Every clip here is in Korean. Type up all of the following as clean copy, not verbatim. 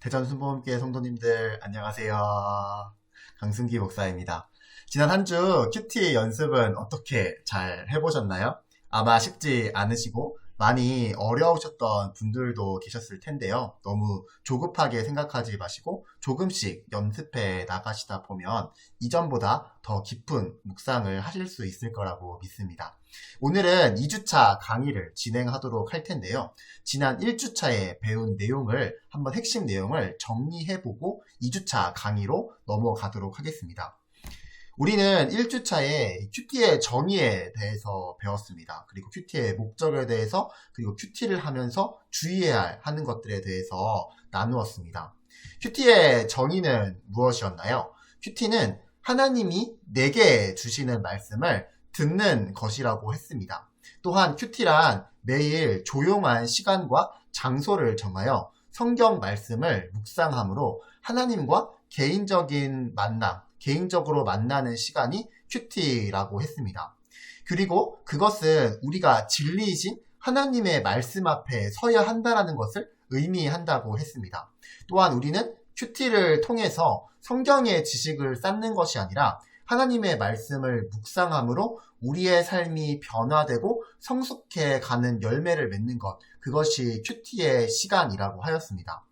대전순복음교회 성도님들 안녕하세요. 강승기 목사입니다. 지난 한 주 큐티 연습은 어떻게 잘 해보셨나요? 아마 쉽지 않으시고 많이 어려우셨던 분들도 계셨을 텐데요. 너무 조급하게 생각하지 마시고 조금씩 연습해 나가시다 보면 이전보다 더 깊은 묵상을 하실 수 있을 거라고 믿습니다. 오늘은 2주차 강의를 진행하도록 할 텐데요. 지난 1주차에 배운 내용을 한번 핵심 내용을 정리해보고 2주차 강의로 넘어가도록 하겠습니다. 우리는 1주차에 큐티의 정의에 대해서 배웠습니다. 그리고 큐티의 목적에 대해서, 그리고 큐티를 하면서 주의해야 하는 것들에 대해서 나누었습니다. 큐티의 정의는 무엇이었나요? 큐티는 하나님이 내게 주시는 말씀을 듣는 것이라고 했습니다. 또한 큐티란 매일 조용한 시간과 장소를 정하여 성경 말씀을 묵상함으로 하나님과 개인적으로 만나는 시간이 큐티라고 했습니다. 그리고 그것은 우리가 진리이신 하나님의 말씀 앞에 서야 한다는 것을 의미한다고 했습니다. 또한 우리는 큐티를 통해서 성경의 지식을 쌓는 것이 아니라 하나님의 말씀을 묵상함으로 우리의 삶이 변화되고 성숙해 가는 열매를 맺는 것, 그것이 큐티의 시간이라고 하였습니다.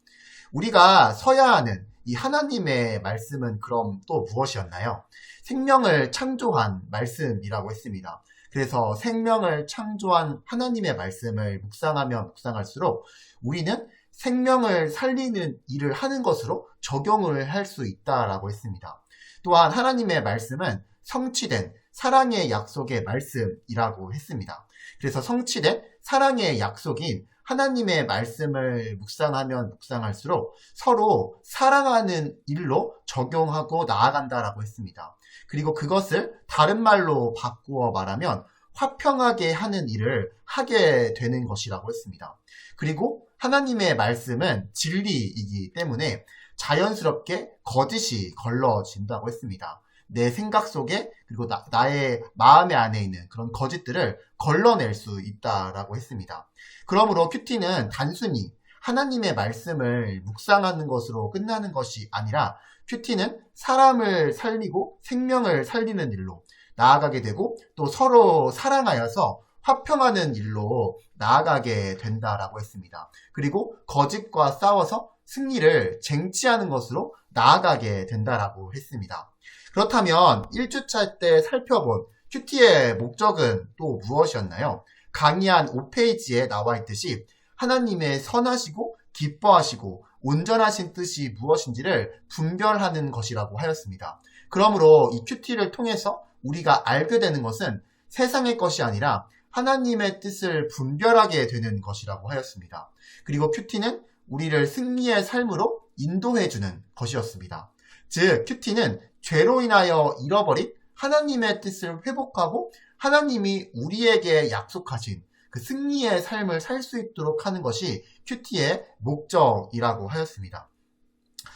우리가 서야 하는 이 하나님의 말씀은 그럼 또 무엇이었나요? 생명을 창조한 말씀이라고 했습니다. 그래서 생명을 창조한 하나님의 말씀을 묵상하면 묵상할수록 우리는 생명을 살리는 일을 하는 것으로 적용을 할 수 있다라고 했습니다. 또한 하나님의 말씀은 성취된 사랑의 약속의 말씀이라고 했습니다. 그래서 성취된 사랑의 약속인 하나님의 말씀을 묵상하면 묵상할수록 서로 사랑하는 일로 적용하고 나아간다라고 했습니다. 그리고 그것을 다른 말로 바꾸어 말하면 화평하게 하는 일을 하게 되는 것이라고 했습니다. 그리고 하나님의 말씀은 진리이기 때문에 자연스럽게 거짓이 걸러진다고 했습니다. 내 생각 속에 그리고 나의 마음의 안에 있는 그런 거짓들을 걸러낼 수 있다라고 했습니다. 그러므로 큐티는 단순히 하나님의 말씀을 묵상하는 것으로 끝나는 것이 아니라 큐티는 사람을 살리고 생명을 살리는 일로 나아가게 되고 또 서로 사랑하여서 화평하는 일로 나아가게 된다라고 했습니다. 그리고 거짓과 싸워서 승리를 쟁취하는 것으로 나아가게 된다라고 했습니다. 그렇다면 1주차 때 살펴본 큐티의 목적은 또 무엇이었나요? 강의 한 5페이지에 나와 있듯이 하나님의 선하시고 기뻐하시고 온전하신 뜻이 무엇인지를 분별하는 것이라고 하였습니다. 그러므로 이 큐티를 통해서 우리가 알게 되는 것은 세상의 것이 아니라 하나님의 뜻을 분별하게 되는 것이라고 하였습니다. 그리고 큐티는 우리를 승리의 삶으로 인도해주는 것이었습니다. 즉, 큐티는 죄로 인하여 잃어버린 하나님의 뜻을 회복하고 하나님이 우리에게 약속하신 그 승리의 삶을 살 수 있도록 하는 것이 큐티의 목적이라고 하였습니다.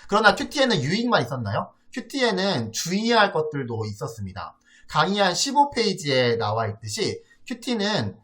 그러나 큐티에는 유익만 있었나요? 큐티에는 주의해야 할 것들도 있었습니다. 강의 한 15페이지에 나와 있듯이 큐티는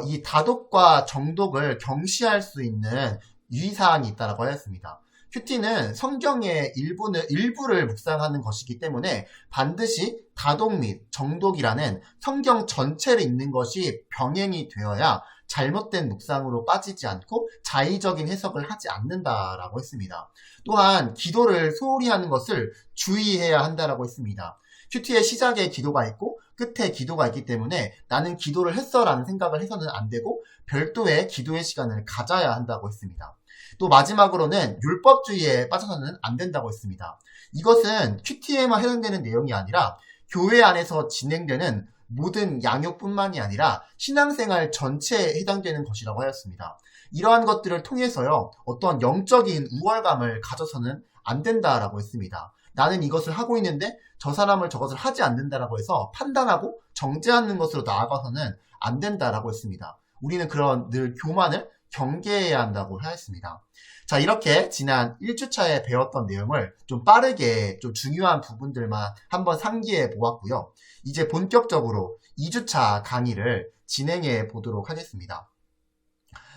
이 다독과 정독을 경시할 수 있는 유의사항이 있다고 하였습니다. 큐티는 성경의 일부를 묵상하는 것이기 때문에 반드시 다독 및 정독이라는 성경 전체를 읽는 것이 병행이 되어야 잘못된 묵상으로 빠지지 않고 자의적인 해석을 하지 않는다라고 했습니다. 또한 기도를 소홀히 하는 것을 주의해야 한다라고 했습니다. 큐티의 시작에 기도가 있고 끝에 기도가 있기 때문에 나는 기도를 했어라는 생각을 해서는 안 되고 별도의 기도의 시간을 가져야 한다고 했습니다. 또 마지막으로는 율법주의에 빠져서는 안 된다고 했습니다. 이것은 큐티에만 해당되는 내용이 아니라 교회 안에서 진행되는 모든 양육뿐만이 아니라 신앙생활 전체에 해당되는 것이라고 하였습니다. 이러한 것들을 통해서요, 어떤 영적인 우월감을 가져서는 안 된다라고 했습니다. 나는 이것을 하고 있는데 저 사람을 저것을 하지 않는다라고 해서 판단하고 정죄하는 것으로 나아가서는 안 된다라고 했습니다. 우리는 그런 늘 교만을 경계해야 한다고 하였습니다. 자, 이렇게 지난 1주차에 배웠던 내용을 좀 빠르게 좀 중요한 부분들만 한번 상기해 보았고요. 이제 본격적으로 2주차 강의를 진행해 보도록 하겠습니다.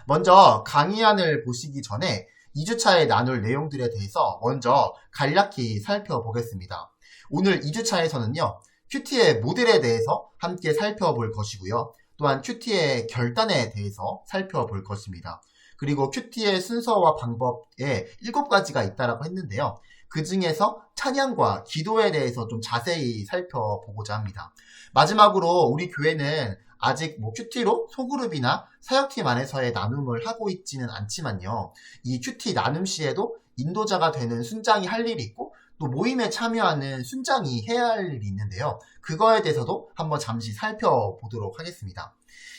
먼저 강의안을 보시기 전에 2주차에 나눌 내용들에 대해서 먼저 간략히 살펴보겠습니다. 오늘 2주차에서는요, 큐티의 모델에 대해서 함께 살펴볼 것이고요. 또한 큐티의 결단에 대해서 살펴볼 것입니다. 그리고 큐티의 순서와 방법에 7가지가 있다라고 했는데요. 그 중에서 찬양과 기도에 대해서 좀 자세히 살펴보고자 합니다. 마지막으로 우리 교회는 아직 큐티로 소그룹이나 사역팀 안에서의 나눔을 하고 있지는 않지만요. 이 큐티 나눔 시에도 인도자가 되는 순장이 할 일이 있고 또 모임에 참여하는 순장이 해야 할 일이 있는데요. 그거에 대해서도 한번 잠시 살펴보도록 하겠습니다.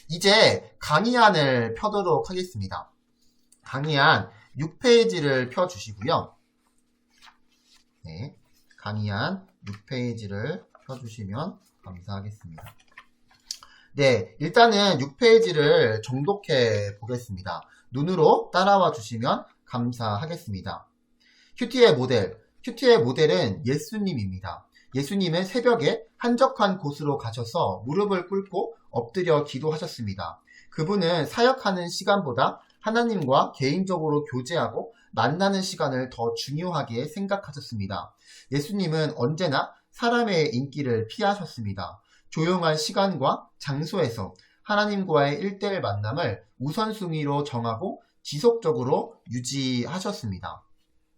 이제 강의안을 펴도록 하겠습니다. 강의안 6페이지를 펴주시고요. 네, 강의안 6페이지를 펴주시면 감사하겠습니다. 네, 일단은 6페이지를 정독해 보겠습니다. 눈으로 따라와 주시면 감사하겠습니다. 큐티의 모델은 예수님입니다. 예수님은 새벽에 한적한 곳으로 가셔서 무릎을 꿇고 엎드려 기도하셨습니다. 그분은 사역하는 시간보다 하나님과 개인적으로 교제하고 만나는 시간을 더 중요하게 생각하셨습니다. 예수님은 언제나 사람의 인기를 피하셨습니다. 조용한 시간과 장소에서 하나님과의 1대1 만남을 우선순위로 정하고 지속적으로 유지하셨습니다.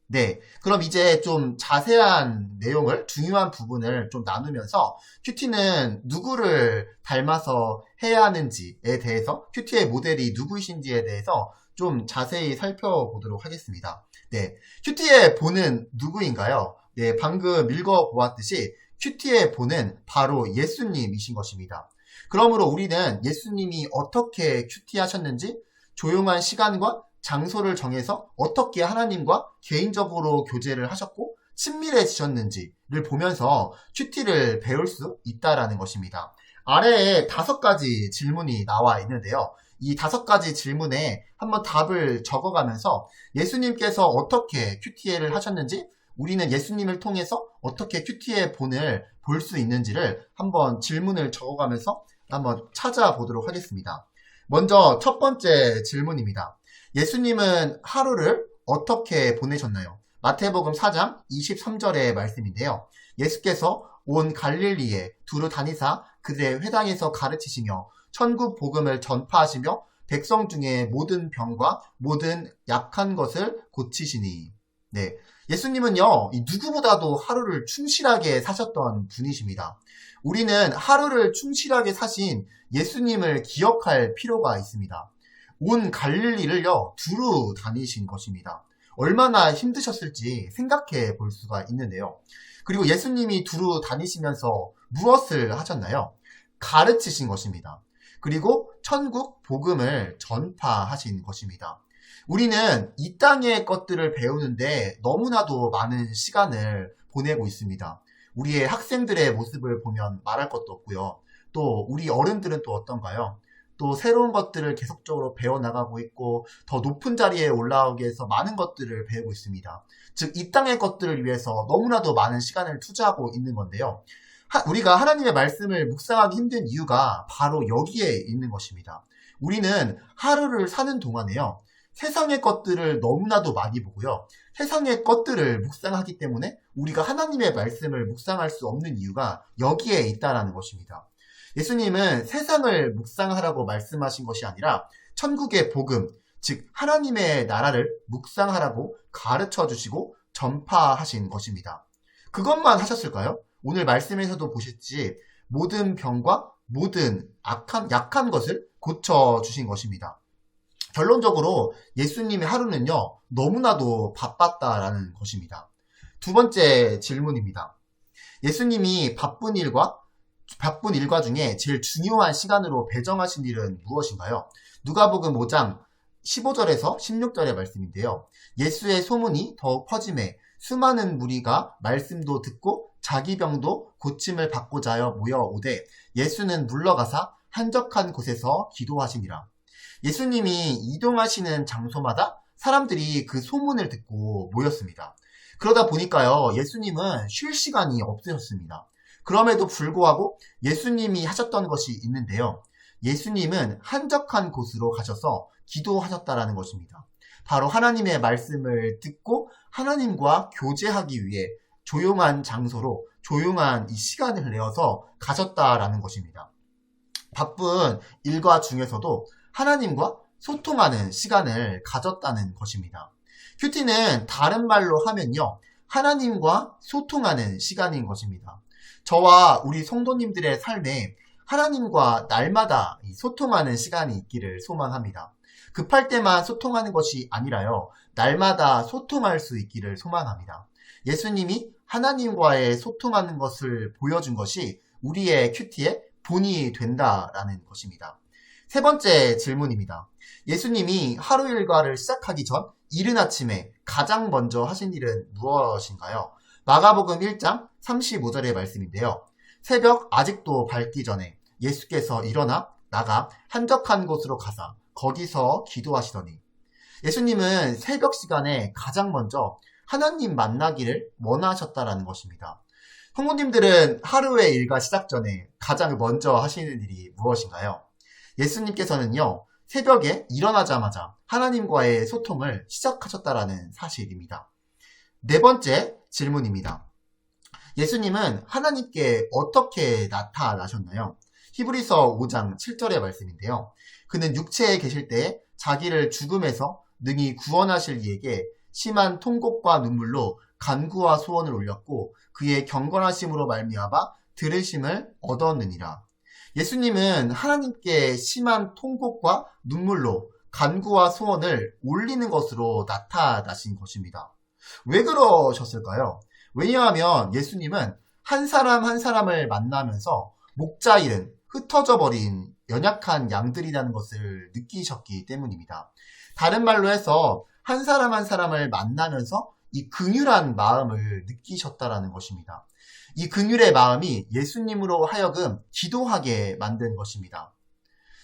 네, 그럼 이제 좀 자세한 내용을, 중요한 부분을 좀 나누면서 큐티는 누구를 닮아서 해야 하는지에 대해서, 큐티의 모델이 누구이신지에 대해서 좀 자세히 살펴보도록 하겠습니다. 네, 큐티의 본은 누구인가요? 네, 방금 읽어보았듯이 큐티의 본은 바로 예수님이신 것입니다. 그러므로 우리는 예수님이 어떻게 큐티하셨는지, 조용한 시간과 장소를 정해서 어떻게 하나님과 개인적으로 교제를 하셨고 친밀해지셨는지를 보면서 큐티를 배울 수 있다라는 것입니다. 아래에 5가지 질문이 나와 있는데요. 이 5가지 질문에 한번 답을 적어가면서 예수님께서 어떻게 큐티를 하셨는지, 우리는 예수님을 통해서 어떻게 큐티의 본을 볼 수 있는지를 한번 질문을 적어가면서 한번 찾아보도록 하겠습니다. 먼저 첫 번째 질문입니다. 예수님은 하루를 어떻게 보내셨나요? 마태복음 4장 23절의 말씀인데요. 예수께서 온 갈릴리에 두루 다니사 그들의 회당에서 가르치시며 천국 복음을 전파하시며 백성 중에 모든 병과 모든 약한 것을 고치시니. 네, 예수님은요, 누구보다도 하루를 충실하게 사셨던 분이십니다. 우리는 하루를 충실하게 사신 예수님을 기억할 필요가 있습니다. 온 갈릴리를요, 두루 다니신 것입니다. 얼마나 힘드셨을지 생각해 볼 수가 있는데요. 그리고 예수님이 두루 다니시면서 무엇을 하셨나요? 가르치신 것입니다. 그리고 천국 복음을 전파하신 것입니다. 우리는 이 땅의 것들을 배우는데 너무나도 많은 시간을 보내고 있습니다. 우리의 학생들의 모습을 보면 말할 것도 없고요. 또 우리 어른들은 또 어떤가요? 또 새로운 것들을 계속적으로 배워나가고 있고 더 높은 자리에 올라오기 위해서 많은 것들을 배우고 있습니다. 즉, 이 땅의 것들을 위해서 너무나도 많은 시간을 투자하고 있는 건데요. 우리가 하나님의 말씀을 묵상하기 힘든 이유가 바로 여기에 있는 것입니다. 우리는 하루를 사는 동안에요, 세상의 것들을 너무나도 많이 보고요. 세상의 것들을 묵상하기 때문에 우리가 하나님의 말씀을 묵상할 수 없는 이유가 여기에 있다는 것입니다. 예수님은 세상을 묵상하라고 말씀하신 것이 아니라 천국의 복음, 즉 하나님의 나라를 묵상하라고 가르쳐 주시고 전파하신 것입니다. 그것만 하셨을까요? 오늘 말씀에서도 보셨지 모든 병과 모든 약한 것을 고쳐주신 것입니다. 결론적으로 예수님의 하루는요, 너무나도 바빴다라는 것입니다. 두 번째 질문입니다. 예수님이 바쁜 일과 중에 제일 중요한 시간으로 배정하신 일은 무엇인가요? 누가복음 5장 15절에서 16절의 말씀인데요. 예수의 소문이 더욱 퍼짐에 수많은 무리가 말씀도 듣고 자기 병도 고침을 받고자 하여 모여오되 예수는 물러가사 한적한 곳에서 기도하시니라. 예수님이 이동하시는 장소마다 사람들이 그 소문을 듣고 모였습니다. 그러다 보니까요, 예수님은 쉴 시간이 없으셨습니다. 그럼에도 불구하고 예수님이 하셨던 것이 있는데요. 예수님은 한적한 곳으로 가셔서 기도하셨다라는 것입니다. 바로 하나님의 말씀을 듣고 하나님과 교제하기 위해 조용한 장소로 조용한 이 시간을 내어서 가졌다라는 것입니다. 바쁜 일과 중에서도 하나님과 소통하는 시간을 가졌다는 것입니다. 큐티는 다른 말로 하면요, 하나님과 소통하는 시간인 것입니다. 저와 우리 성도님들의 삶에 하나님과 날마다 소통하는 시간이 있기를 소망합니다. 급할 때만 소통하는 것이 아니라요, 날마다 소통할 수 있기를 소망합니다. 예수님이 하나님과의 소통하는 것을 보여준 것이 우리의 큐티의 본이 된다라는 것입니다. 세 번째 질문입니다. 예수님이 하루 일과를 시작하기 전 이른 아침에 가장 먼저 하신 일은 무엇인가요? 마가복음 1장 35절의 말씀인데요. 새벽 아직도 밝기 전에 예수께서 일어나 나가 한적한 곳으로 가사 거기서 기도하시더니, 예수님은 새벽 시간에 가장 먼저 하나님 만나기를 원하셨다라는 것입니다. 성도님들은 하루의 일과 시작 전에 가장 먼저 하시는 일이 무엇인가요? 예수님께서는요, 새벽에 일어나자마자 하나님과의 소통을 시작하셨다라는 사실입니다. 네 번째 질문입니다. 예수님은 하나님께 어떻게 나타나셨나요? 히브리서 5장 7절의 말씀인데요. 그는 육체에 계실 때에 자기를 죽음에서 능히 구원하실 이에게 심한 통곡과 눈물로 간구와 소원을 올렸고 그의 경건하심으로 말미암아 들으심을 얻었느니라. 예수님은 하나님께 심한 통곡과 눈물로 간구와 소원을 올리는 것으로 나타나신 것입니다. 왜 그러셨을까요? 왜냐하면 예수님은 한 사람 한 사람을 만나면서 목자 잃은 흩어져 버린 연약한 양들이라는 것을 느끼셨기 때문입니다. 다른 말로 해서 한 사람 한 사람을 만나면서 이 긍휼한 마음을 느끼셨다라는 것입니다. 이 긍휼의 마음이 예수님으로 하여금 기도하게 만든 것입니다.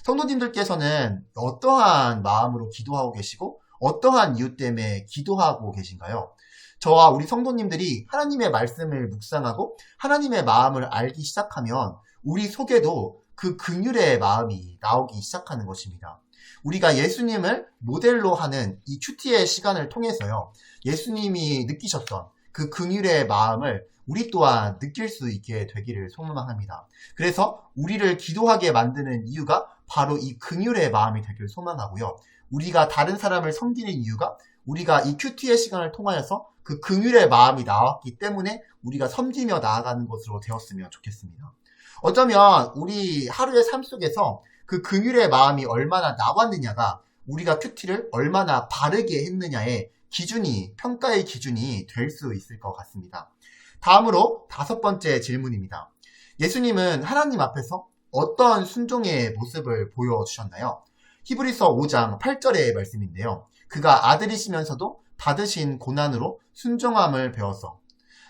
성도님들께서는 어떠한 마음으로 기도하고 계시고 어떠한 이유 때문에 기도하고 계신가요? 저와 우리 성도님들이 하나님의 말씀을 묵상하고 하나님의 마음을 알기 시작하면 우리 속에도 그 긍휼의 마음이 나오기 시작하는 것입니다. 우리가 예수님을 모델로 하는 이 큐티의 시간을 통해서요, 예수님이 느끼셨던 그 긍휼의 마음을 우리 또한 느낄 수 있게 되기를 소망합니다. 그래서 우리를 기도하게 만드는 이유가 바로 이 긍휼의 마음이 되길 소망하고요. 우리가 다른 사람을 섬기는 이유가 우리가 이 큐티의 시간을 통하여서 그 긍휼의 마음이 나왔기 때문에 우리가 섬기며 나아가는 것으로 되었으면 좋겠습니다. 어쩌면 우리 하루의 삶 속에서 그 긍휼의 마음이 얼마나 나왔느냐가 우리가 큐티를 얼마나 바르게 했느냐의 기준이, 평가의 기준이 될 수 있을 것 같습니다. 다음으로 다섯 번째 질문입니다. 예수님은 하나님 앞에서 어떤 순종의 모습을 보여주셨나요? 히브리서 5장 8절의 말씀인데요. 그가 아들이시면서도 받으신 고난으로 순종함을 배워서,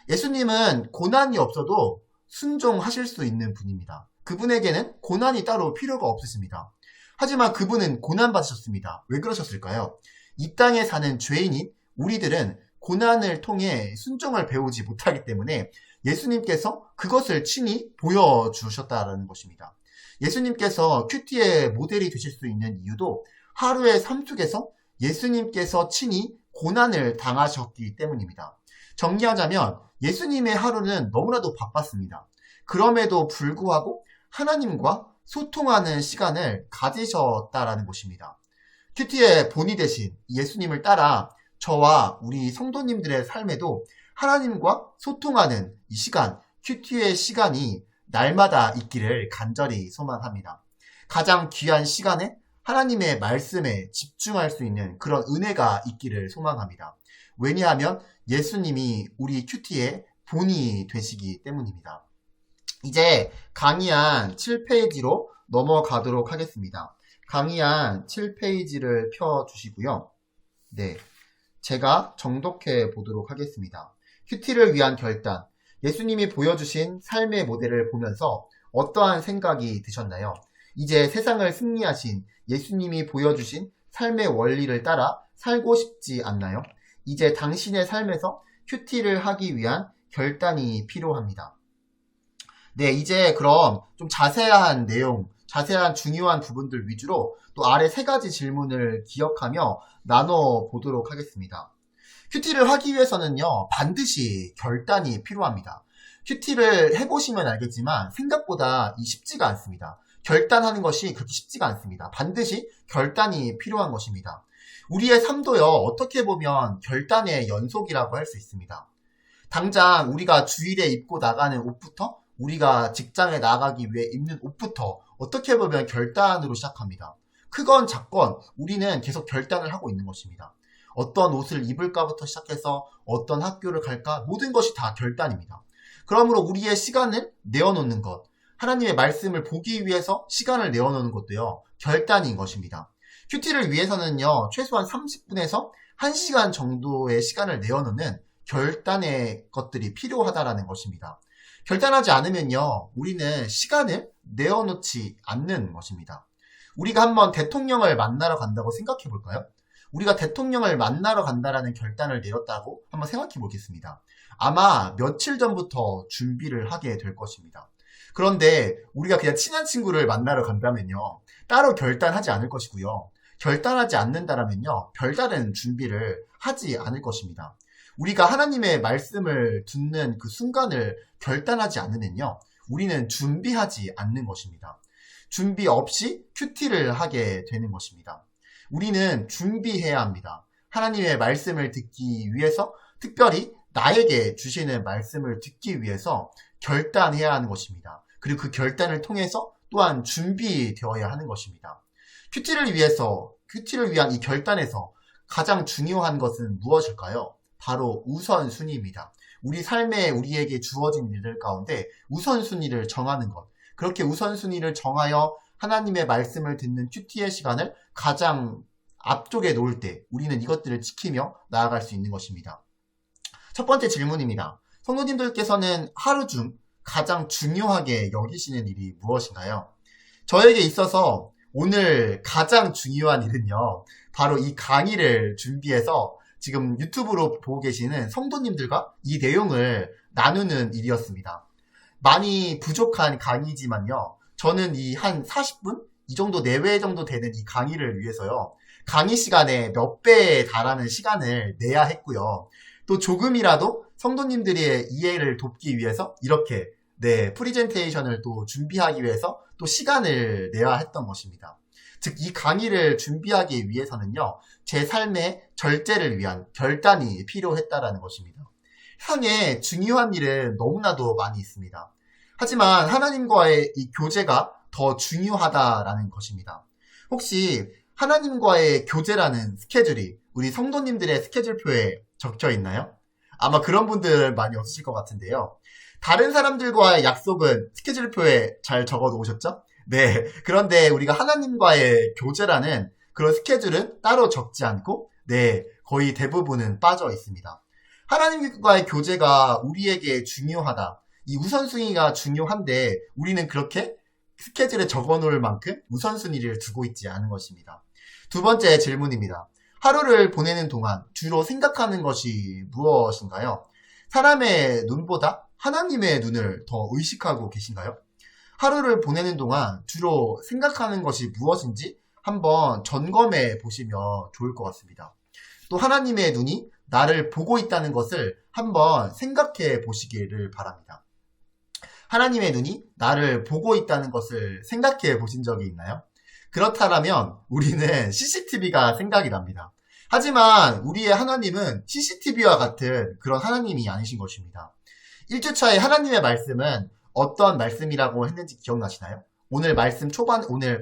예수님은 고난이 없어도 순종하실 수 있는 분입니다. 그분에게는 고난이 따로 필요가 없으십니다. 하지만 그분은 고난받으셨습니다. 왜 그러셨을까요? 이 땅에 사는 죄인인 우리들은 고난을 통해 순종을 배우지 못하기 때문에 예수님께서 그것을 친히 보여주셨다는 것입니다. 예수님께서 큐티의 모델이 되실 수 있는 이유도 하루의 삶 속에서 예수님께서 친히 고난을 당하셨기 때문입니다. 정리하자면 예수님의 하루는 너무나도 바빴습니다. 그럼에도 불구하고 하나님과 소통하는 시간을 가지셨다라는 것입니다. 큐티의 본이 되신 예수님을 따라 저와 우리 성도님들의 삶에도 하나님과 소통하는 이 시간, 큐티의 시간이 날마다 있기를 간절히 소망합니다. 가장 귀한 시간에 하나님의 말씀에 집중할 수 있는 그런 은혜가 있기를 소망합니다. 왜냐하면 예수님이 우리 큐티의 본이 되시기 때문입니다. 이제 강의안 7페이지로 넘어가도록 하겠습니다. 강의안 7페이지를 펴주시고요. 네, 제가 정독해 보도록 하겠습니다. 큐티를 위한 결단, 예수님이 보여주신 삶의 모델을 보면서 어떠한 생각이 드셨나요? 이제 세상을 승리하신 예수님이 보여주신 삶의 원리를 따라 살고 싶지 않나요? 이제 당신의 삶에서 큐티를 하기 위한 결단이 필요합니다. 네, 이제 그럼 좀 자세한 내용 자세한 중요한 부분들 위주로 또 아래 3가지 질문을 기억하며 나눠보도록 하겠습니다. 큐티를 하기 위해서는요, 반드시 결단이 필요합니다. 큐티를 해보시면 알겠지만 생각보다 쉽지가 않습니다. 결단하는 것이 그렇게 쉽지가 않습니다. 반드시 결단이 필요한 것입니다. 우리의 삶도요, 어떻게 보면 결단의 연속이라고 할 수 있습니다. 당장 우리가 주일에 입고 나가는 옷부터, 우리가 직장에 나가기 위해 입는 옷부터 어떻게 보면 결단으로 시작합니다. 크건 작건 우리는 계속 결단을 하고 있는 것입니다. 어떤 옷을 입을까부터 시작해서 어떤 학교를 갈까, 모든 것이 다 결단입니다. 그러므로 우리의 시간을 내어놓는 것, 하나님의 말씀을 보기 위해서 시간을 내어놓는 것도요, 결단인 것입니다. 큐티를 위해서는요, 최소한 30분에서 1시간 정도의 시간을 내어놓는 결단의 것들이 필요하다라는 것입니다. 결단하지 않으면요, 우리는 시간을 내어놓지 않는 것입니다. 우리가 한번 대통령을 만나러 간다고 생각해 볼까요? 우리가 대통령을 만나러 간다라는 결단을 내렸다고 한번 생각해 보겠습니다. 아마 며칠 전부터 준비를 하게 될 것입니다. 그런데 우리가 그냥 친한 친구를 만나러 간다면요, 따로 결단하지 않을 것이고요. 결단하지 않는다라면요, 별다른 준비를 하지 않을 것입니다. 우리가 하나님의 말씀을 듣는 그 순간을 결단하지 않으면요, 우리는 준비하지 않는 것입니다. 준비 없이 큐티를 하게 되는 것입니다. 우리는 준비해야 합니다. 하나님의 말씀을 듣기 위해서, 특별히 나에게 주시는 말씀을 듣기 위해서 결단해야 하는 것입니다. 그리고 그 결단을 통해서 또한 준비되어야 하는 것입니다. 큐티를 위한 이 결단에서 가장 중요한 것은 무엇일까요? 바로 우선순위입니다. 우리 삶에 우리에게 주어진 일들 가운데 우선순위를 정하는 것. 그렇게 우선순위를 정하여 하나님의 말씀을 듣는 큐티의 시간을 가장 앞쪽에 놓을 때 우리는 이것들을 지키며 나아갈 수 있는 것입니다. 첫 번째 질문입니다. 성도님들께서는 하루 중 가장 중요하게 여기시는 일이 무엇인가요? 저에게 있어서 오늘 가장 중요한 일은요, 바로 이 강의를 준비해서 지금 유튜브로 보고 계시는 성도님들과 이 내용을 나누는 일이었습니다. 많이 부족한 강의지만요, 저는 이 한 40분? 이 정도 내외 정도 되는 이 강의를 위해서요, 강의 시간에 몇 배에 달하는 시간을 내야 했고요. 또 조금이라도 성도님들의 이해를 돕기 위해서 이렇게 프리젠테이션을 또 준비하기 위해서 또 시간을 내야 했던 것입니다. 즉, 이 강의를 준비하기 위해서는요, 제 삶의 절제를 위한 결단이 필요했다라는 것입니다. 세상에 중요한 일은 너무나도 많이 있습니다. 하지만 하나님과의 이 교제가 더 중요하다라는 것입니다. 혹시 하나님과의 교제라는 스케줄이 우리 성도님들의 스케줄표에 적혀 있나요? 아마 그런 분들 많이 없으실 것 같은데요. 다른 사람들과의 약속은 스케줄표에 잘 적어 놓으셨죠? 네. 그런데 우리가 하나님과의 교제라는 그런 스케줄은 따로 적지 않고, 거의 대부분은 빠져 있습니다. 하나님과의 교제가 우리에게 중요하다. 이 우선순위가 중요한데 우리는 그렇게 스케줄에 적어 놓을 만큼 우선순위를 두고 있지 않은 것입니다. 두 번째 질문입니다. 하루를 보내는 동안 주로 생각하는 것이 무엇인가요? 사람의 눈보다 하나님의 눈을 더 의식하고 계신가요? 하루를 보내는 동안 주로 생각하는 것이 무엇인지 한번 점검해 보시면 좋을 것 같습니다. 또 하나님의 눈이 나를 보고 있다는 것을 한번 생각해 보시기를 바랍니다. 하나님의 눈이 나를 보고 있다는 것을 생각해 보신 적이 있나요? 그렇다면 우리는 CCTV가 생각이 납니다. 하지만 우리의 하나님은 CCTV와 같은 그런 하나님이 아니신 것입니다. 1주차에 하나님의 말씀은 어떤 말씀이라고 했는지 기억나시나요? 오늘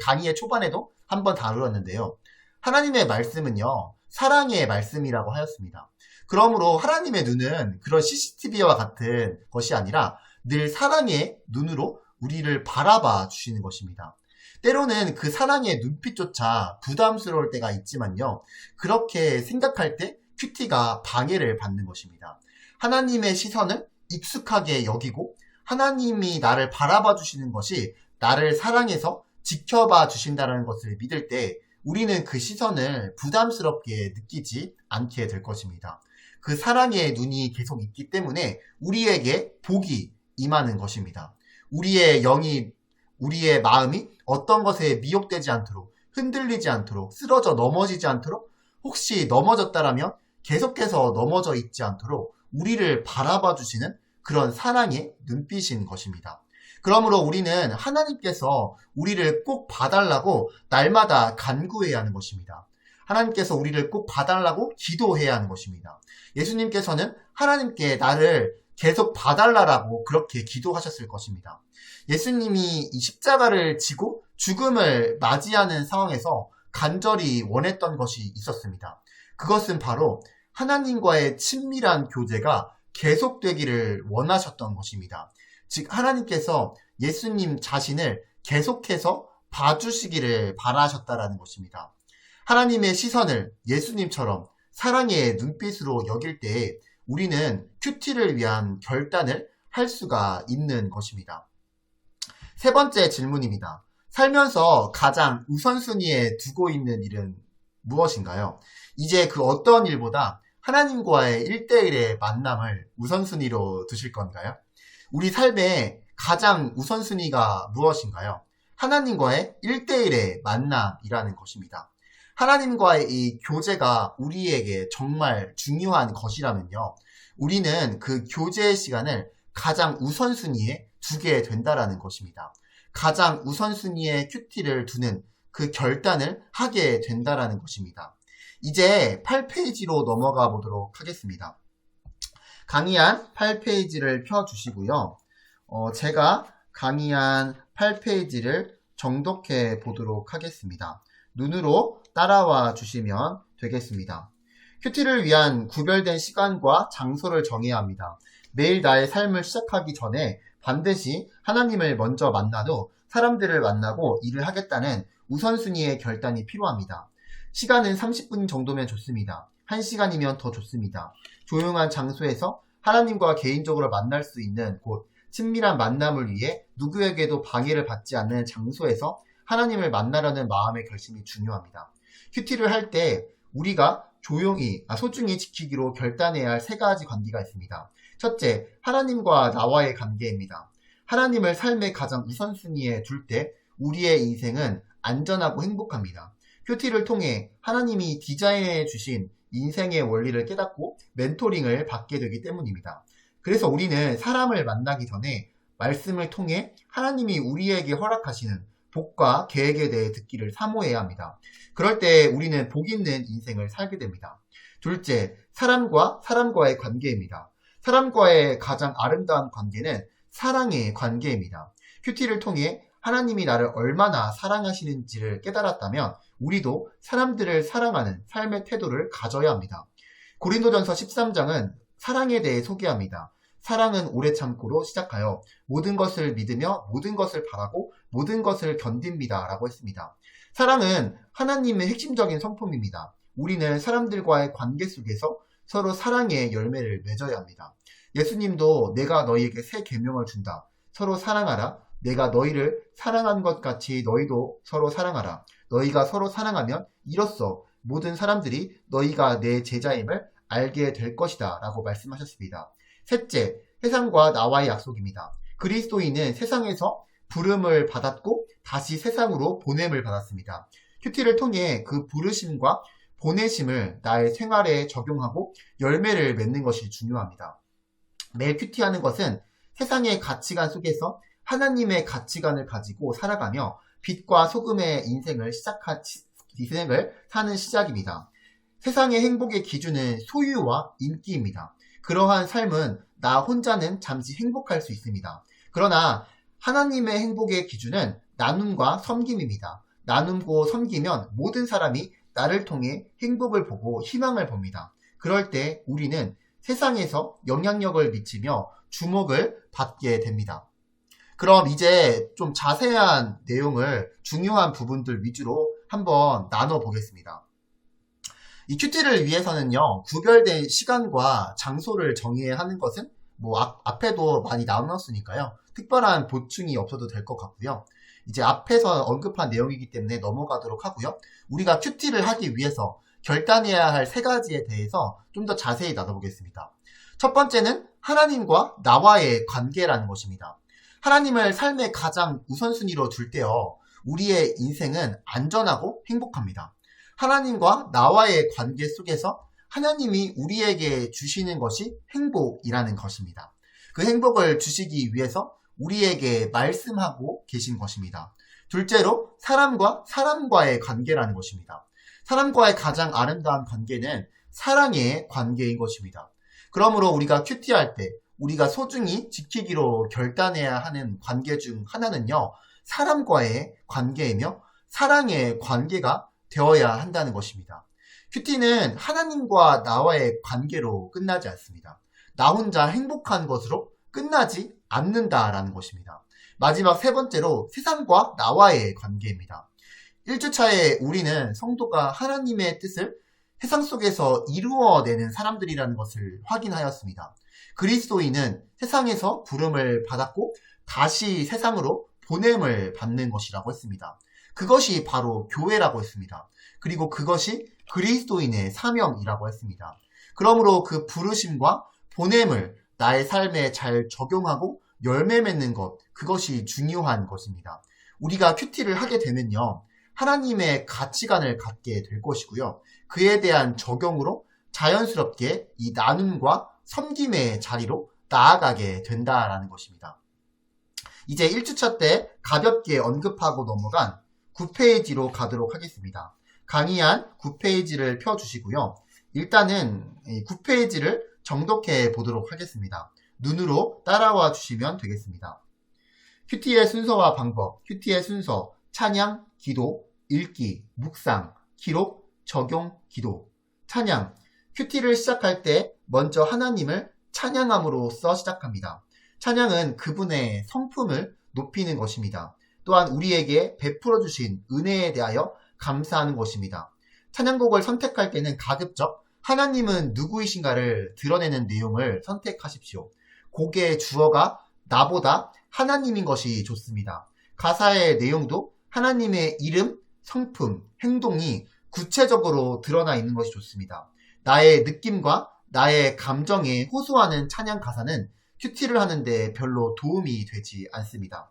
강의의 초반에도 한번 다루었는데요. 하나님의 말씀은요, 사랑의 말씀이라고 하였습니다. 그러므로 하나님의 눈은 그런 CCTV와 같은 것이 아니라 늘 사랑의 눈으로 우리를 바라봐 주시는 것입니다. 때로는 그 사랑의 눈빛조차 부담스러울 때가 있지만요, 그렇게 생각할 때 큐티가 방해를 받는 것입니다. 하나님의 시선을 익숙하게 여기고 하나님이 나를 바라봐 주시는 것이 나를 사랑해서 지켜봐 주신다는 것을 믿을 때 우리는 그 시선을 부담스럽게 느끼지 않게 될 것입니다. 그 사랑의 눈이 계속 있기 때문에 우리에게 복이 임하는 것입니다. 우리의 영이 우리의 마음이 어떤 것에 미혹되지 않도록, 흔들리지 않도록, 쓰러져 넘어지지 않도록, 혹시 넘어졌다라면 계속해서 넘어져 있지 않도록 우리를 바라봐 주시는 그런 사랑의 눈빛인 것입니다. 그러므로 우리는 하나님께서 우리를 꼭 봐달라고 날마다 간구해야 하는 것입니다. 하나님께서 우리를 꼭 봐달라고 기도해야 하는 것입니다. 예수님께서는 하나님께 나를 계속 봐달라고 그렇게 기도하셨을 것입니다. 예수님이 이 십자가를 지고 죽음을 맞이하는 상황에서 간절히 원했던 것이 있었습니다. 그것은 바로 하나님과의 친밀한 교제가 계속되기를 원하셨던 것입니다. 즉 하나님께서 예수님 자신을 계속해서 봐주시기를 바라셨다라는 것입니다. 하나님의 시선을 예수님처럼 사랑의 눈빛으로 여길 때에 우리는 큐티를 위한 결단을 할 수가 있는 것입니다. 세 번째 질문입니다. 살면서 가장 우선순위에 두고 있는 일은 무엇인가요? 이제 그 어떤 일보다 하나님과의 1대1의 만남을 우선순위로 두실 건가요? 우리 삶의 가장 우선순위가 무엇인가요? 하나님과의 1대1의 만남이라는 것입니다. 하나님과의 이 교제가 우리에게 정말 중요한 것이라면요. 우리는 그 교제의 시간을 가장 우선순위에 두게 된다라는 것입니다. 가장 우선순위에 큐티를 두는 그 결단을 하게 된다라는 것입니다. 이제 8페이지로 넘어가 보도록 하겠습니다. 강의한 8페이지를 펴주시고요. 제가 강의한 8페이지를 정독해 보도록 하겠습니다. 눈으로 따라와 주시면 되겠습니다. 큐티를 위한 구별된 시간과 장소를 정해야 합니다. 매일 나의 삶을 시작하기 전에 반드시 하나님을 먼저 만난 후 사람들을 만나고 일을 하겠다는 우선순위의 결단이 필요합니다. 시간은 30분 정도면 좋습니다. 1시간이면 더 좋습니다. 조용한 장소에서 하나님과 개인적으로 만날 수 있는 곳, 친밀한 만남을 위해 누구에게도 방해를 받지 않는 장소에서 하나님을 만나려는 마음의 결심이 중요합니다. 큐티를 할 때 우리가 소중히 지키기로 결단해야 할 세 가지 관계가 있습니다. 첫째, 하나님과 나와의 관계입니다. 하나님을 삶의 가장 우선순위에 둘 때 우리의 인생은 안전하고 행복합니다. 큐티를 통해 하나님이 디자인해 주신 인생의 원리를 깨닫고 멘토링을 받게 되기 때문입니다. 그래서 우리는 사람을 만나기 전에 말씀을 통해 하나님이 우리에게 허락하시는 복과 계획에 대해 듣기를 사모해야 합니다. 그럴 때 우리는 복 있는 인생을 살게 됩니다. 둘째, 사람과의 관계입니다. 사람과의 가장 아름다운 관계는 사랑의 관계입니다. 큐티를 통해 하나님이 나를 얼마나 사랑하시는지를 깨달았다면 우리도 사람들을 사랑하는 삶의 태도를 가져야 합니다. 고린도전서 13장은 사랑에 대해 소개합니다. 사랑은 오래 참고로 시작하여 모든 것을 믿으며 모든 것을 바라고 모든 것을 견딥니다. 라고 했습니다. 사랑은 하나님의 핵심적인 성품입니다. 우리는 사람들과의 관계 속에서 서로 사랑의 열매를 맺어야 합니다. 예수님도 내가 너희에게 새 계명을 준다. 서로 사랑하라. 내가 너희를 사랑한 것 같이 너희도 서로 사랑하라. 너희가 서로 사랑하면 이로써 모든 사람들이 너희가 내 제자임을 알게 될 것이다. 라고 말씀하셨습니다. 셋째, 세상과 나와의 약속입니다. 그리스도인은 세상에서 부름을 받았고 다시 세상으로 보냄을 받았습니다. 큐티를 통해 그 부르심과 보내심을 나의 생활에 적용하고 열매를 맺는 것이 중요합니다. 매일 큐티하는 것은 세상의 가치관 속에서 하나님의 가치관을 가지고 살아가며 빛과 소금의 인생을 사는 시작입니다. 세상의 행복의 기준은 소유와 인기입니다. 그러한 삶은 나 혼자는 잠시 행복할 수 있습니다. 그러나 하나님의 행복의 기준은 나눔과 섬김입니다. 나눔고 섬기면 모든 사람이 나를 통해 행복을 보고 희망을 봅니다. 그럴 때 우리는 세상에서 영향력을 미치며 주목을 받게 됩니다. 그럼 이제 좀 자세한 내용을 중요한 부분들 위주로 한번 나눠보겠습니다. 이 큐티를 위해서는요, 구별된 시간과 장소를 정해야 하는 것은 앞에도 많이 나눴으니까요. 특별한 보충이 없어도 될 것 같고요. 이제 앞에서 언급한 내용이기 때문에 넘어가도록 하고요. 우리가 큐티를 하기 위해서 결단해야 할 세 가지에 대해서 좀 더 자세히 나눠보겠습니다. 첫 번째는 하나님과 나와의 관계라는 것입니다. 하나님을 삶의 가장 우선순위로 둘 때요, 우리의 인생은 안전하고 행복합니다. 하나님과 나와의 관계 속에서 하나님이 우리에게 주시는 것이 행복이라는 것입니다. 그 행복을 주시기 위해서 우리에게 말씀하고 계신 것입니다. 둘째로 사람과 사람과의 관계라는 것입니다. 사람과의 가장 아름다운 관계는 사랑의 관계인 것입니다. 그러므로 우리가 큐티할 때 우리가 소중히 지키기로 결단해야 하는 관계 중 하나는요, 사람과의 관계이며 사랑의 관계가 되어야 한다는 것입니다. 큐티는 하나님과 나와의 관계로 끝나지 않습니다. 나 혼자 행복한 것으로 끝나지 않는다라는 것입니다. 마지막 세 번째로 세상과 나와의 관계입니다. 1주차에 우리는 성도가 하나님의 뜻을 세상 속에서 이루어내는 사람들이라는 것을 확인하였습니다. 그리스도인은 세상에서 부름을 받았고 다시 세상으로 보냄을 받는 것이라고 했습니다. 그것이 바로 교회라고 했습니다. 그리고 그것이 그리스도인의 사명이라고 했습니다. 그러므로 그 부르심과 보냄을 나의 삶에 잘 적용하고 열매 맺는 것, 그것이 중요한 것입니다. 우리가 큐티를 하게 되면요, 하나님의 가치관을 갖게 될 것이고요, 그에 대한 적용으로 자연스럽게 이 나눔과 섬김의 자리로 나아가게 된다라는 것입니다. 이제 1주차 때 가볍게 언급하고 넘어간 9페이지로 가도록 하겠습니다. 강의한 9페이지를 펴주시고요. 일단은 9페이지를 정독해 보도록 하겠습니다. 눈으로 따라와 주시면 되겠습니다. 큐티의 순서와 방법, 큐티의 순서, 찬양, 기도, 읽기, 묵상, 기록, 적용, 기도. 찬양, 큐티를 시작할 때 먼저 하나님을 찬양함으로써 시작합니다. 찬양은 그분의 성품을 높이는 것입니다. 또한 우리에게 베풀어 주신 은혜에 대하여 감사하는 것입니다. 찬양곡을 선택할 때는 가급적 하나님은 누구이신가를 드러내는 내용을 선택하십시오. 곡의 주어가 나보다 하나님인 것이 좋습니다. 가사의 내용도 하나님의 이름, 성품, 행동이 구체적으로 드러나 있는 것이 좋습니다. 나의 느낌과 나의 감정에 호소하는 찬양 가사는 큐티를 하는데 별로 도움이 되지 않습니다.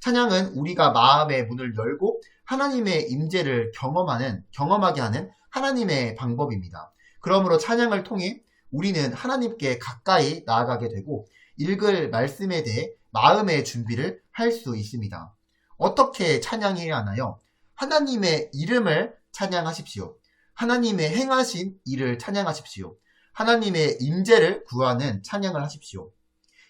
찬양은 우리가 마음의 문을 열고 하나님의 임재를 경험하게 하는 하나님의 방법입니다. 그러므로 찬양을 통해 우리는 하나님께 가까이 나아가게 되고 읽을 말씀에 대해 마음의 준비를 할 수 있습니다. 어떻게 찬양해야 하나요? 하나님의 이름을 찬양하십시오. 하나님의 행하신 일을 찬양하십시오. 하나님의 임재를 구하는 찬양을 하십시오.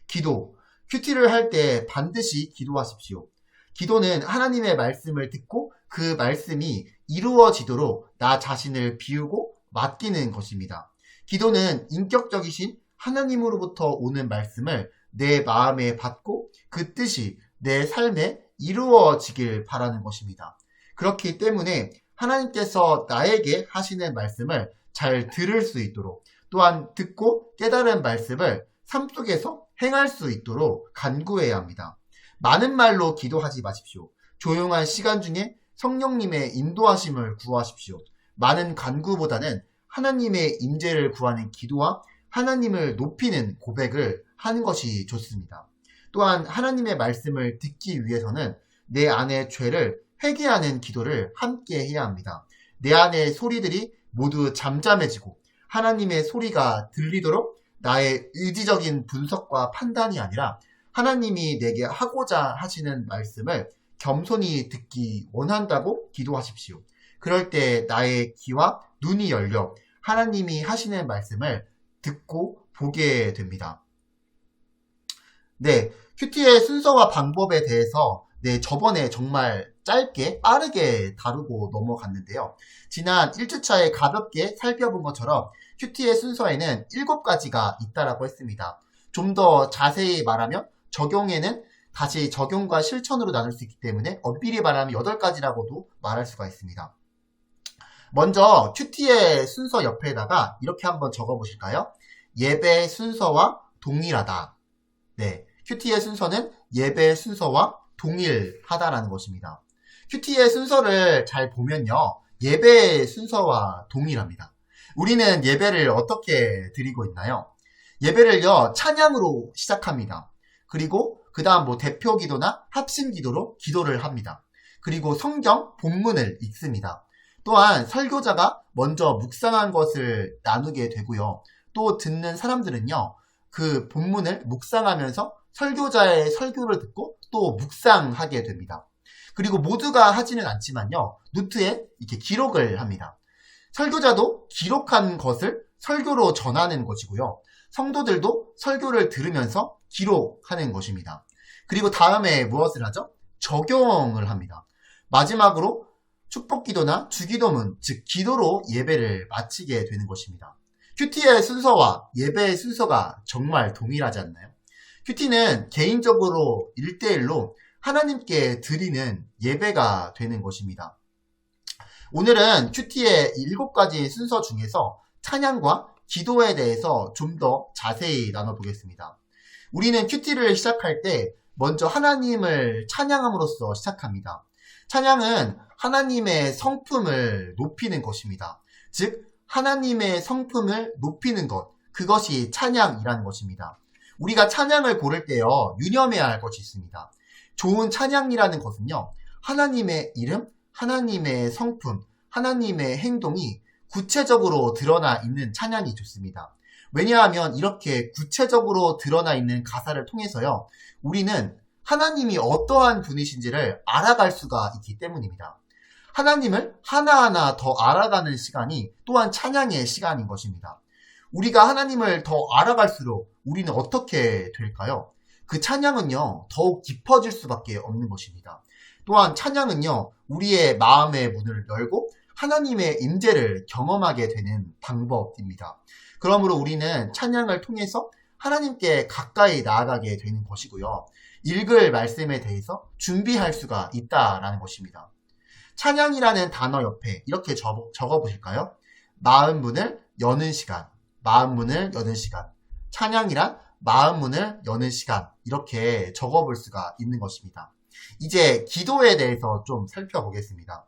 기도, 큐티를 할 때 반드시 기도하십시오. 기도는 하나님의 말씀을 듣고 그 말씀이 이루어지도록 나 자신을 비우고 맡기는 것입니다. 기도는 인격적이신 하나님으로부터 오는 말씀을 내 마음에 받고 그 뜻이 내 삶에 이루어지길 바라는 것입니다. 그렇기 때문에 하나님께서 나에게 하시는 말씀을 잘 들을 수 있도록, 또한 듣고 깨달은 말씀을 삶 속에서 행할 수 있도록 간구해야 합니다. 많은 말로 기도하지 마십시오. 조용한 시간 중에 성령님의 인도하심을 구하십시오. 많은 간구보다는 하나님의 임재를 구하는 기도와 하나님을 높이는 고백을 하는 것이 좋습니다. 또한 하나님의 말씀을 듣기 위해서는 내 안의 죄를 회개하는 기도를 함께 해야 합니다. 내 안의 소리들이 모두 잠잠해지고 하나님의 소리가 들리도록 나의 의지적인 분석과 판단이 아니라 하나님이 내게 하고자 하시는 말씀을 겸손히 듣기 원한다고 기도하십시오. 그럴 때 나의 귀와 눈이 열려 하나님이 하시는 말씀을 듣고 보게 됩니다. 네, 큐티의 순서와 방법에 대해서 저번에 정말 짧게 빠르게 다루고 넘어갔는데요. 지난 1주차에 가볍게 살펴본 것처럼 큐티의 순서에는 7가지가 있다라고 했습니다. 좀 더 자세히 말하면 적용에는 다시 적용과 실천으로 나눌 수 있기 때문에 엄밀히 말하면 8가지라고도 말할 수가 있습니다. 먼저 큐티의 순서 옆에다가 이렇게 한번 적어보실까요? 예배 순서와 동일하다. 네, 큐티의 순서는 예배 순서와 동일하다라는 것입니다. 큐티의 순서를 잘 보면요, 예배 순서와 동일합니다. 우리는 예배를 어떻게 드리고 있나요? 예배를요, 찬양으로 시작합니다. 그리고 그 그 다음 뭐 대표 기도나 합심 기도로 기도를 합니다. 그리고 성경 본문을 읽습니다. 또한 설교자가 먼저 묵상한 것을 나누게 되고요. 또 듣는 사람들은요, 그 본문을 묵상하면서 설교자의 설교를 듣고 또 묵상하게 됩니다. 그리고 모두가 하지는 않지만요, 노트에 이렇게 기록을 합니다. 설교자도 기록한 것을 설교로 전하는 것이고요. 성도들도 설교를 들으면서 기록하는 것입니다. 그리고 다음에 무엇을 하죠? 적용을 합니다. 마지막으로 축복기도나 주기도문, 즉 기도로 예배를 마치게 되는 것입니다. 큐티의 순서와 예배의 순서가 정말 동일하지 않나요? 큐티는 개인적으로 1대1로 하나님께 드리는 예배가 되는 것입니다. 오늘은 큐티의 7가지 순서 중에서 찬양과 기도에 대해서 좀 더 자세히 나눠보겠습니다. 우리는 큐티를 시작할 때 먼저 하나님을 찬양함으로써 시작합니다. 찬양은 하나님의 성품을 높이는 것입니다. 즉 하나님의 성품을 높이는 것, 그것이 찬양이라는 것입니다. 우리가 찬양을 고를 때요, 유념해야 할 것이 있습니다. 좋은 찬양이라는 것은요, 하나님의 이름, 하나님의 성품, 하나님의 행동이 구체적으로 드러나 있는 찬양이 좋습니다. 왜냐하면 이렇게 구체적으로 드러나 있는 가사를 통해서요, 우리는 하나님이 어떠한 분이신지를 알아갈 수가 있기 때문입니다. 하나님을 하나하나 더 알아가는 시간이 또한 찬양의 시간인 것입니다. 우리가 하나님을 더 알아갈수록 우리는 어떻게 될까요? 그 찬양은요, 더욱 깊어질 수밖에 없는 것입니다. 또한 찬양은요, 우리의 마음의 문을 열고 하나님의 임재를 경험하게 되는 방법입니다. 그러므로 우리는 찬양을 통해서 하나님께 가까이 나아가게 되는 것이고요. 읽을 말씀에 대해서 준비할 수가 있다라는 것입니다. 찬양이라는 단어 옆에 이렇게 적어 보실까요? 마음 문을 여는 시간, 마음 문을 여는 시간. 찬양이란 마음 문을 여는 시간, 이렇게 적어 볼 수가 있는 것입니다. 이제 기도에 대해서 좀 살펴보겠습니다.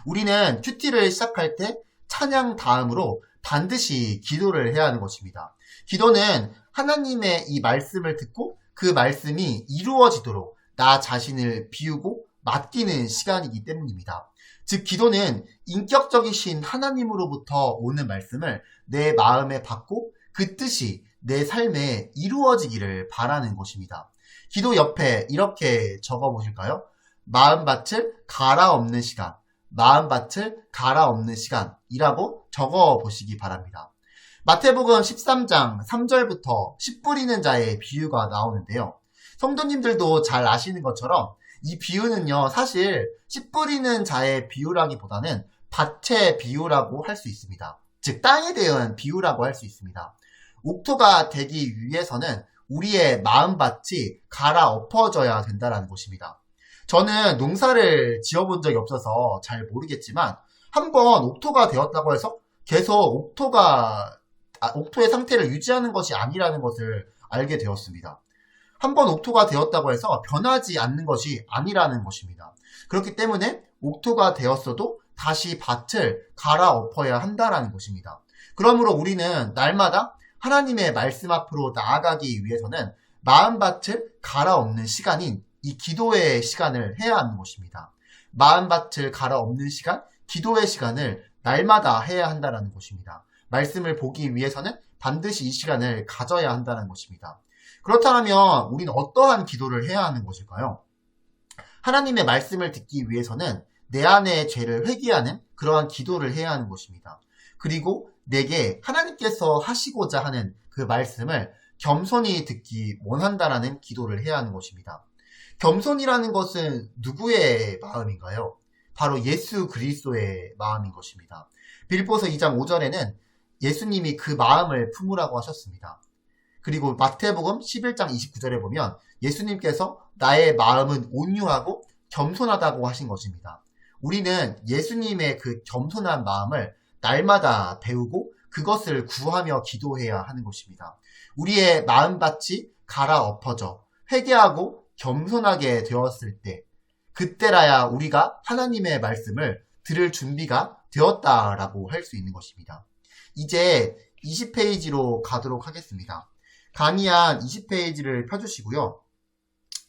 우리는 큐티를 시작할 때 찬양 다음으로 반드시 기도를 해야 하는 것입니다. 기도는 하나님의 이 말씀을 듣고 그 말씀이 이루어지도록 나 자신을 비우고 맡기는 시간이기 때문입니다. 즉 기도는 인격적이신 하나님으로부터 오는 말씀을 내 마음에 받고 그 뜻이 내 삶에 이루어지기를 바라는 것입니다. 기도 옆에 이렇게 적어 보실까요? 마음밭을 갈아엎는 시간, 마음밭을 갈아엎는 시간이라고 적어 보시기 바랍니다. 마태복음 13장 3절부터 씨 뿌리는 자의 비유가 나오는데요. 성도님들도 잘 아시는 것처럼 이 비유는요, 사실 씨 뿌리는 자의 비유라기보다는 밭의 비유라고 할 수 있습니다. 즉 땅에 대한 비유라고 할 수 있습니다. 옥토가 되기 위해서는 우리의 마음밭이 갈아엎어져야 된다는 것입니다. 저는 농사를 지어본 적이 없어서 잘 모르겠지만 한번 옥토가 되었다고 해서 계속 옥토의 상태를 유지하는 것이 아니라는 것을 알게 되었습니다. 한번 옥토가 되었다고 해서 변하지 않는 것이 아니라는 것입니다. 그렇기 때문에 옥토가 되었어도 다시 밭을 갈아엎어야 한다는 것입니다. 그러므로 우리는 날마다 하나님의 말씀 앞으로 나아가기 위해서는 마음밭을 갈아엎는 시간인 이 기도의 시간을 해야 하는 것입니다. 마음밭을 갈아엎는 시간, 기도의 시간을 날마다 해야 한다는 것입니다. 말씀을 보기 위해서는 반드시 이 시간을 가져야 한다는 것입니다. 그렇다면 우리는 어떠한 기도를 해야 하는 것일까요? 하나님의 말씀을 듣기 위해서는 내 안의 죄를 회개하는 그러한 기도를 해야 하는 것입니다. 그리고 내게 하나님께서 하시고자 하는 그 말씀을 겸손히 듣기 원한다라는 기도를 해야 하는 것입니다. 겸손이라는 것은 누구의 마음인가요? 바로 예수 그리스도의 마음인 것입니다. 빌립보서 2장 5절에는 예수님이 그 마음을 품으라고 하셨습니다. 그리고 마태복음 11장 29절에 보면 예수님께서 나의 마음은 온유하고 겸손하다고 하신 것입니다. 우리는 예수님의 그 겸손한 마음을 날마다 배우고 그것을 구하며 기도해야 하는 것입니다. 우리의 마음밭이 갈아엎어져 회개하고 겸손하게 되었을 때 그때라야 우리가 하나님의 말씀을 들을 준비가 되었다라고 할 수 있는 것입니다. 이제 20페이지로 가도록 하겠습니다. 강의 한 20페이지를 펴주시고요.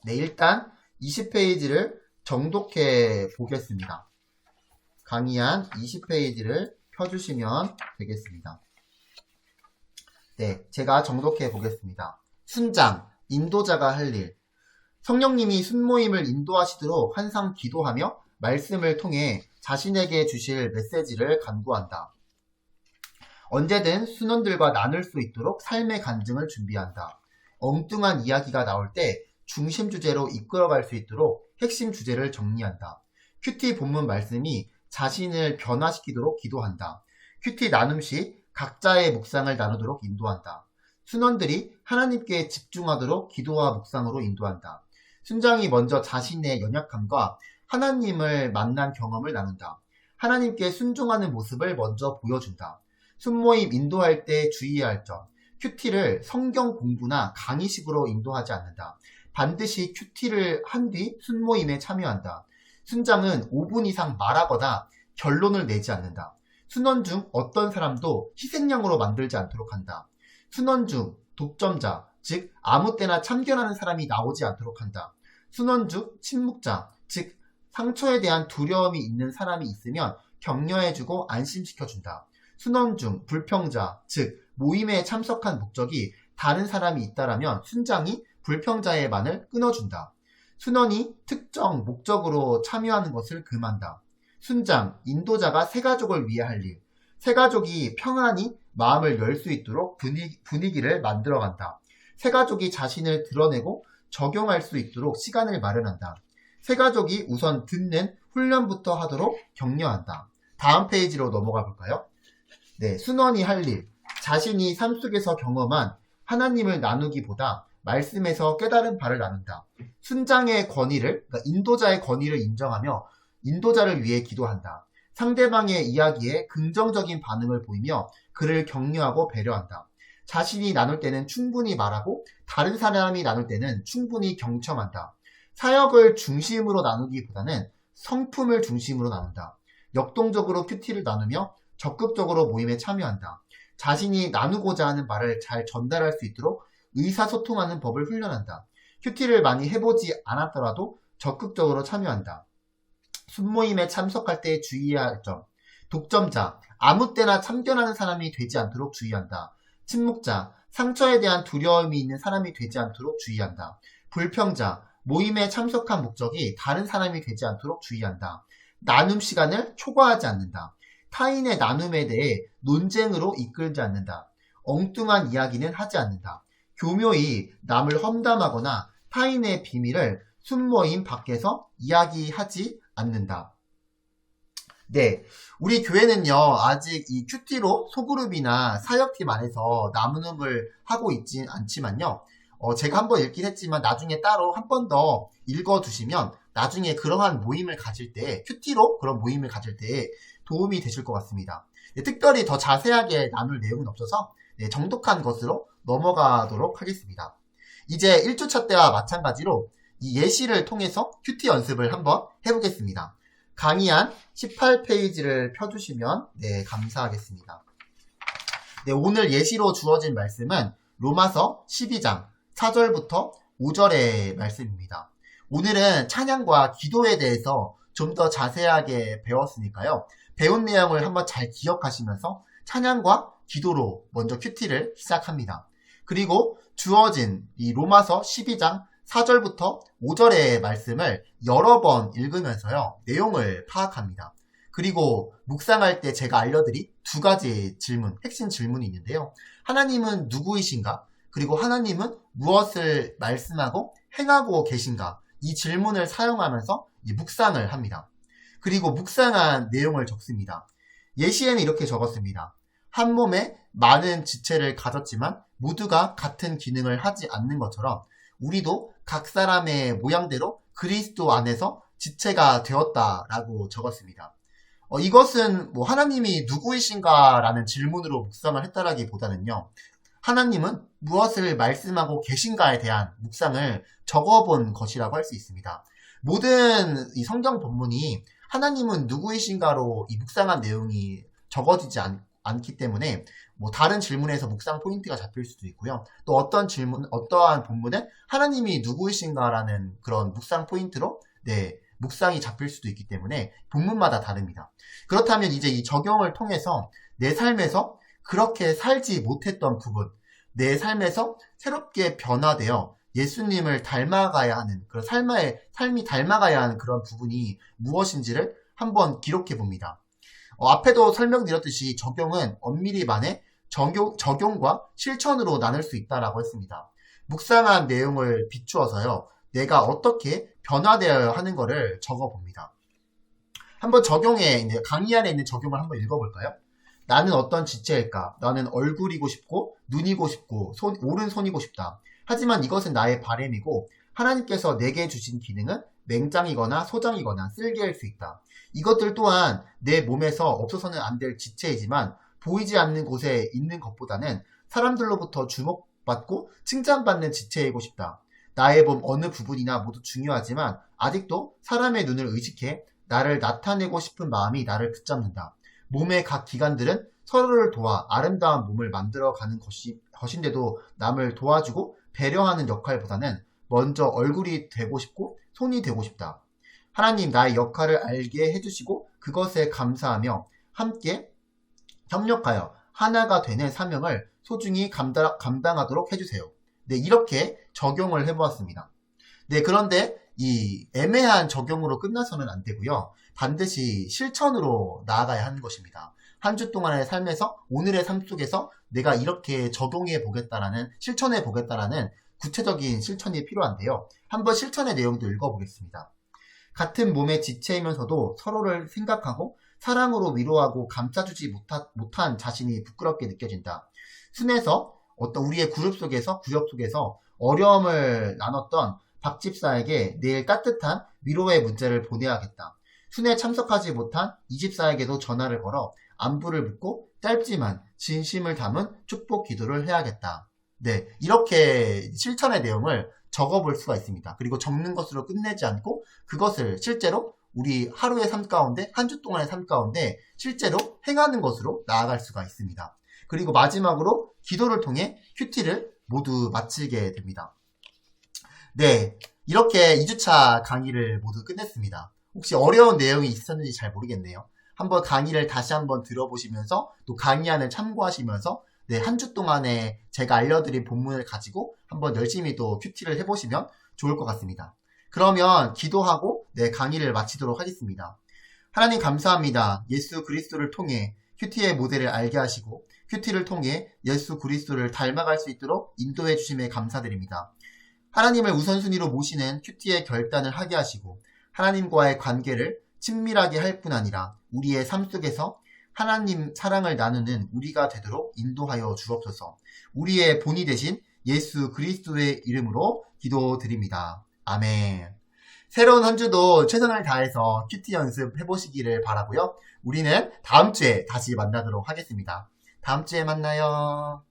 네, 일단 20페이지를 정독해 보겠습니다. 강의한 20페이지를 펴주시면 되겠습니다. 네, 제가 정독해 보겠습니다. 순장, 인도자가 할 일. 성령님이 순모임을 인도하시도록 항상 기도하며 말씀을 통해 자신에게 주실 메시지를 간구한다. 언제든 순원들과 나눌 수 있도록 삶의 간증을 준비한다. 엉뚱한 이야기가 나올 때 중심 주제로 이끌어갈 수 있도록 핵심 주제를 정리한다. 큐티 본문 말씀이 자신을 변화시키도록 기도한다. 큐티 나눔 시 각자의 묵상을 나누도록 인도한다. 순원들이 하나님께 집중하도록 기도와 묵상으로 인도한다. 순장이 먼저 자신의 연약함과 하나님을 만난 경험을 나눈다. 하나님께 순종하는 모습을 먼저 보여준다. 순모임 인도할 때 주의해야 할 점. 큐티를 성경 공부나 강의식으로 인도하지 않는다. 반드시 큐티를 한 뒤 순모임에 참여한다. 순장은 5분 이상 말하거나 결론을 내지 않는다. 순원 중 어떤 사람도 희생양으로 만들지 않도록 한다. 순원 중 독점자, 즉 아무 때나 참견하는 사람이 나오지 않도록 한다. 순원 중 침묵자, 즉 상처에 대한 두려움이 있는 사람이 있으면 격려해주고 안심시켜준다. 순원 중 불평자, 즉 모임에 참석한 목적이 다른 사람이 있다라면 순장이 불평자의 말을 끊어준다. 순원이 특정 목적으로 참여하는 것을 금한다. 순장, 인도자가 새가족을 위해 할 일. 새가족이 평안히 마음을 열 수 있도록 분위기를 만들어간다. 새가족이 자신을 드러내고 적용할 수 있도록 시간을 마련한다. 새가족이 우선 듣는 훈련부터 하도록 격려한다. 다음 페이지로 넘어가 볼까요? 네, 순원이 할 일. 자신이 삶 속에서 경험한 하나님을 나누기보다 말씀에서 깨달은 바를 나눈다. 순장의 권위를, 그러니까 인도자의 권위를 인정하며 인도자를 위해 기도한다. 상대방의 이야기에 긍정적인 반응을 보이며 그를 격려하고 배려한다. 자신이 나눌 때는 충분히 말하고 다른 사람이 나눌 때는 충분히 경청한다. 사역을 중심으로 나누기보다는 성품을 중심으로 나눈다. 역동적으로 큐티를 나누며 적극적으로 모임에 참여한다. 자신이 나누고자 하는 말을 잘 전달할 수 있도록 의사소통하는 법을 훈련한다. 큐티를 많이 해보지 않았더라도 적극적으로 참여한다. 순모임에 참석할 때 주의해야 할 점. 독점자, 아무 때나 참견하는 사람이 되지 않도록 주의한다. 침묵자, 상처에 대한 두려움이 있는 사람이 되지 않도록 주의한다. 불평자, 모임에 참석한 목적이 다른 사람이 되지 않도록 주의한다. 나눔 시간을 초과하지 않는다. 타인의 나눔에 대해 논쟁으로 이끌지 않는다. 엉뚱한 이야기는 하지 않는다. 교묘히 남을 험담하거나 타인의 비밀을 순모임 밖에서 이야기하지 않는다. 네, 우리 교회는요, 아직 이 큐티로 소그룹이나 사역팀 안에서 나눔을 하고 있진 않지만요, 제가 한번 읽긴 했지만 나중에 따로 한 번 더 읽어두시면 나중에 그러한 모임을 가질 때, 큐티로 그런 모임을 가질 때 도움이 되실 것 같습니다. 네, 특별히 더 자세하게 나눌 내용은 없어서 네, 정독한 것으로 넘어가도록 하겠습니다. 이제 1주차 때와 마찬가지로 이 예시를 통해서 큐티 연습을 한번 해보겠습니다. 강의한 18페이지를 펴주시면 네, 감사하겠습니다. 네, 오늘 예시로 주어진 말씀은 로마서 12장 4절부터 5절의 말씀입니다. 오늘은 찬양과 기도에 대해서 좀 더 자세하게 배웠으니까요. 배운 내용을 한번 잘 기억하시면서 찬양과 기도로 먼저 큐티를 시작합니다. 그리고 주어진 이 로마서 12장 4절부터 5절의 말씀을 여러 번 읽으면서요, 내용을 파악합니다. 그리고 묵상할 때 제가 알려드린 두 가지 질문, 핵심 질문이 있는데요. 하나님은 누구이신가? 그리고 하나님은 무엇을 말씀하고 행하고 계신가? 이 질문을 사용하면서 묵상을 합니다. 그리고 묵상한 내용을 적습니다. 예시에는 이렇게 적었습니다. 한 몸에 많은 지체를 가졌지만 모두가 같은 기능을 하지 않는 것처럼 우리도 각 사람의 모양대로 그리스도 안에서 지체가 되었다라고 적었습니다. 이것은 하나님이 누구이신가라는 질문으로 묵상을 했다라기보다는요. 하나님은 무엇을 말씀하고 계신가에 대한 묵상을 적어본 것이라고 할 수 있습니다. 모든 이 성경 본문이 하나님은 누구이신가로 이 묵상한 내용이 적어지지 않기 때문에 뭐 다른 질문에서 묵상 포인트가 잡힐 수도 있고요. 또 어떠한 본문은 하나님이 누구이신가라는 그런 묵상 포인트로 묵상이 잡힐 수도 있기 때문에 본문마다 다릅니다. 그렇다면 이제 이 적용을 통해서 내 삶에서 그렇게 살지 못했던 부분, 내 삶에서 새롭게 변화되어 예수님을 닮아가야 하는, 그런 삶이 닮아가야 하는 그런 부분이 무엇인지를 한번 기록해 봅니다. 앞에도 설명드렸듯이 적용은 엄밀히 말해 적용과 실천으로 나눌 수 있다라고 했습니다. 묵상한 내용을 비추어서요, 내가 어떻게 변화되어야 하는 것을 적어봅니다. 한번 강의 안에 있는 적용을 한번 읽어볼까요? 나는 어떤 지체일까? 나는 얼굴이고 싶고, 눈이고 싶고, 오른손이고 싶다. 하지만 이것은 나의 바램이고, 하나님께서 내게 주신 기능은 맹장이거나 소장이거나 쓸개일 수 있다. 이것들 또한 내 몸에서 없어서는 안 될 지체이지만, 보이지 않는 곳에 있는 것보다는 사람들로부터 주목받고 칭찬받는 지체이고 싶다. 나의 몸 어느 부분이나 모두 중요하지만 아직도 사람의 눈을 의식해 나를 나타내고 싶은 마음이 나를 붙잡는다. 몸의 각 기관들은 서로를 도와 아름다운 몸을 만들어가는 것인데도 남을 도와주고 배려하는 역할보다는 먼저 얼굴이 되고 싶고 손이 되고 싶다. 하나님 나의 역할을 알게 해주시고 그것에 감사하며 함께 협력하여 하나가 되는 사명을 소중히 감당하도록 해주세요. 이렇게 적용을 해보았습니다. 그런데 이 애매한 적용으로 끝나서는 안 되고요. 반드시 실천으로 나아가야 하는 것입니다. 한 주 동안의 삶에서, 오늘의 삶 속에서 내가 이렇게 적용해 보겠다라는, 실천해 보겠다라는 구체적인 실천이 필요한데요. 한번 실천의 내용도 읽어보겠습니다. 같은 몸의 지체이면서도 서로를 생각하고 사랑으로 위로하고 감싸주지 못한 자신이 부끄럽게 느껴진다. 순에서 어떤 우리의 구역 속에서 어려움을 나눴던 박 집사에게 내일 따뜻한 위로의 문자를 보내야겠다. 순에 참석하지 못한 이 집사에게도 전화를 걸어 안부를 묻고 짧지만 진심을 담은 축복 기도를 해야겠다. 이렇게 실천의 내용을 적어볼 수가 있습니다. 그리고 적는 것으로 끝내지 않고 그것을 실제로 우리 하루의 삶 가운데, 한 주 동안의 삶 가운데 실제로 행하는 것으로 나아갈 수가 있습니다. 그리고 마지막으로 기도를 통해 큐티를 모두 마치게 됩니다. 이렇게 2주차 강의를 모두 끝냈습니다. 혹시 어려운 내용이 있었는지 잘 모르겠네요. 한번 강의를 다시 한번 들어보시면서 또 강의안을 참고하시면서 한 주 동안에 제가 알려드린 본문을 가지고 한번 열심히 또 큐티를 해보시면 좋을 것 같습니다. 그러면 기도하고 강의를 마치도록 하겠습니다. 하나님 감사합니다. 예수 그리스도를 통해 큐티의 모델을 알게 하시고 큐티를 통해 예수 그리스도를 닮아갈 수 있도록 인도해 주심에 감사드립니다. 하나님을 우선순위로 모시는 큐티의 결단을 하게 하시고 하나님과의 관계를 친밀하게 할 뿐 아니라 우리의 삶 속에서 하나님 사랑을 나누는 우리가 되도록 인도하여 주옵소서. 우리의 본이 되신 예수 그리스도의 이름으로 기도드립니다. 아멘. 새로운 한 주도 최선을 다해서 큐티 연습해보시기를 바라고요. 우리는 다음 주에 다시 만나도록 하겠습니다. 다음 주에 만나요.